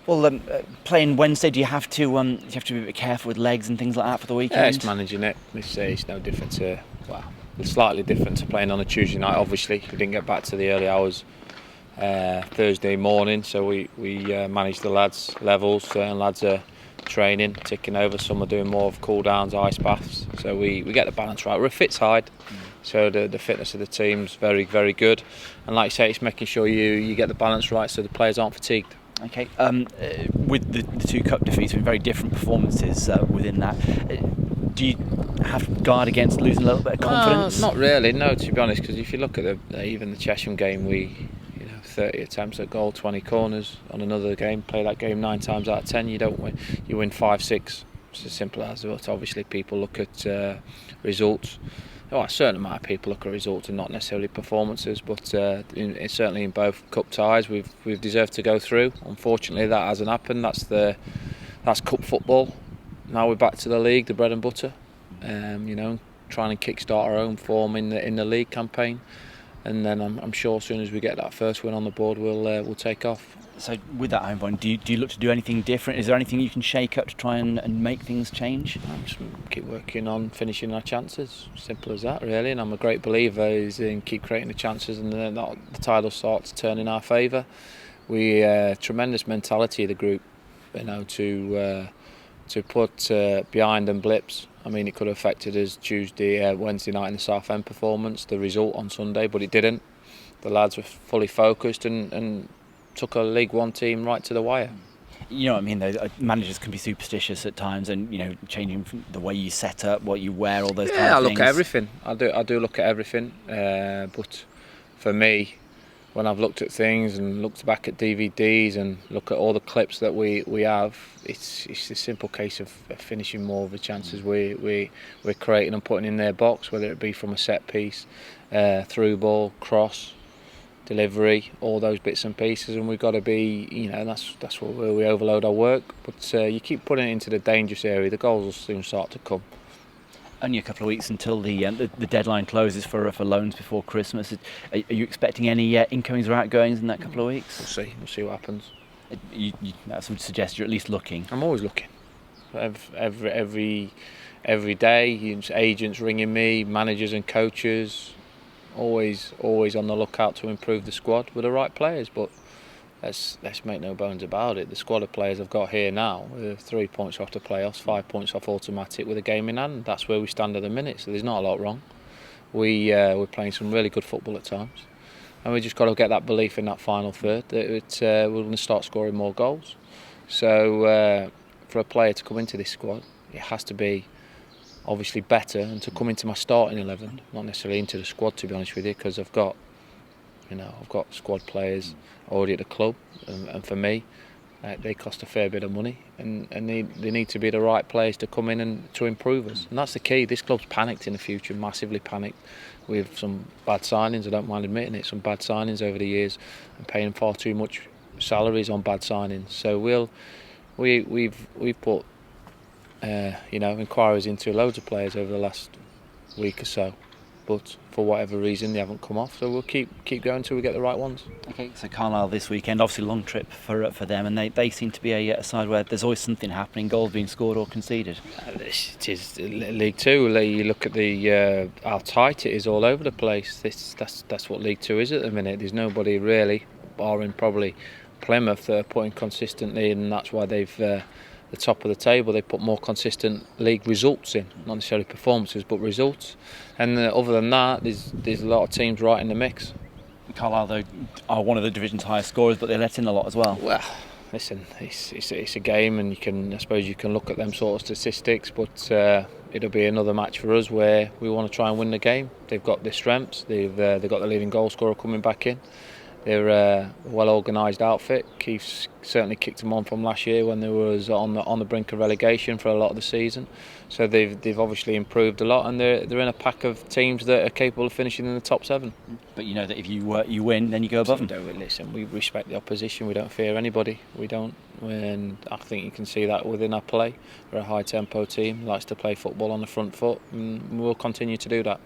Well, playing Wednesday, do you have to be a bit careful with legs and things like that for the weekend? Yeah, it's managing it. It's no different to, well, it's slightly different to playing on a Tuesday night. Obviously, we didn't get back to the early hours Thursday morning, so we managed the lads' levels. Certain lads are training, ticking over. Some are doing more of cool downs, ice baths. So we get the balance right. We're a fit side, so the fitness of the team's very, very good. And like you say, it's making sure you get the balance right so the players aren't fatigued. Okay. With the two cup defeats, very different performances within that. Do you have to guard against losing a little bit of confidence? Not really, no. To be honest, because if you look at even the Chesham game, we 30 attempts at goal, 20 corners. On another game, play that game 9 times out of 10, you don't win. You win 5, 6. It's as simple as that. Obviously, people look at results. Well, a certain amount of people look at results and not necessarily performances, but certainly in both cup ties we've deserved to go through. Unfortunately, that hasn't happened. That's cup football. Now we're back to the league, the bread and butter. Trying to kickstart our own form in the league campaign, and then I'm sure as soon as we get that first win on the board, we'll take off. So with that home point, do you look to do anything different? Is there anything you can shake up to try and make things change? Just keep working on finishing our chances. Simple as that, really. And I'm a great believer in keep creating the chances, and then the tide will start to turn in our favour. We tremendous mentality of the group, to put behind them blips. I mean, it could have affected us Wednesday night in the Southend performance, the result on Sunday, but it didn't. The lads were fully focused and took a League One team right to the wire. You know what I mean, though. Managers can be superstitious at times, and changing from the way you set up, what you wear, all those kind of things. Yeah, I look at everything. I do look at everything. But for me, when I've looked at things and looked back at DVDs and look at all the clips that we have, it's a simple case of finishing more of the chances we're creating and putting in their box, whether it be from a set piece, through ball, cross, delivery, all those bits and pieces, and we've got to be, that's where we overload our work. But you keep putting it into the dangerous area, the goals will soon start to come. Only a couple of weeks until the deadline closes for loans before Christmas. Are you expecting any incomings or outgoings in that couple of weeks? We'll see what happens. That would suggest you're at least looking. I'm always looking. Every day, agents ringing me, managers and coaches. Always on the lookout to improve the squad with the right players, but let's make no bones about it. The squad of players I've got here now, 3 points off the playoffs, 5 points off automatic with a game in hand. That's where we stand at the minute, so there's not a lot wrong. We're playing some really good football at times, and we just got to get that belief in that final third that we're going to start scoring more goals. So for a player to come into this squad, it has to be obviously better, and to come into my starting 11, not necessarily into the squad, to be honest with you, because I've got squad players already at the club, and for me, they cost a fair bit of money, and they need to be the right players to come in and to improve us, and that's the key. This club's panicked in the future, massively panicked, with some bad signings. I don't mind admitting it, some bad signings over the years, and paying far too much salaries on bad signings. So we've put inquiries into loads of players over the last week or so, but for whatever reason they haven't come off, so we'll keep going until we get the right ones. Okay, so Carlisle this weekend, obviously a long trip for them, and they seem to be a side where there's always something happening, goals being scored or conceded. It is League Two. You look at how tight it is all over the place. That's what League Two is at the minute. There's nobody really, barring probably Plymouth, that are putting consistently, and that's why they've the top of the table. They put more consistent league results in, not necessarily performances, but results. And other than that, there's a lot of teams right in the mix. Carlisle, though, are one of the division's highest scorers, but they let in a lot as well. Well, listen, it's a game, and I suppose you can look at them sort of statistics, but it'll be another match for us where we want to try and win the game. They've got their strengths. They've got the leading goal scorer coming back in. They're a well-organised outfit. Keith's certainly kicked them on from last year when they was on the brink of relegation for a lot of the season. So they've obviously improved a lot, and they're in a pack of teams that are capable of finishing in the top 7. But you know that if you win, then you go above them. Listen, we respect the opposition. We don't fear anybody. We don't. And I think you can see that within our play. We're a high-tempo team, likes to play football on the front foot, and we'll continue to do that.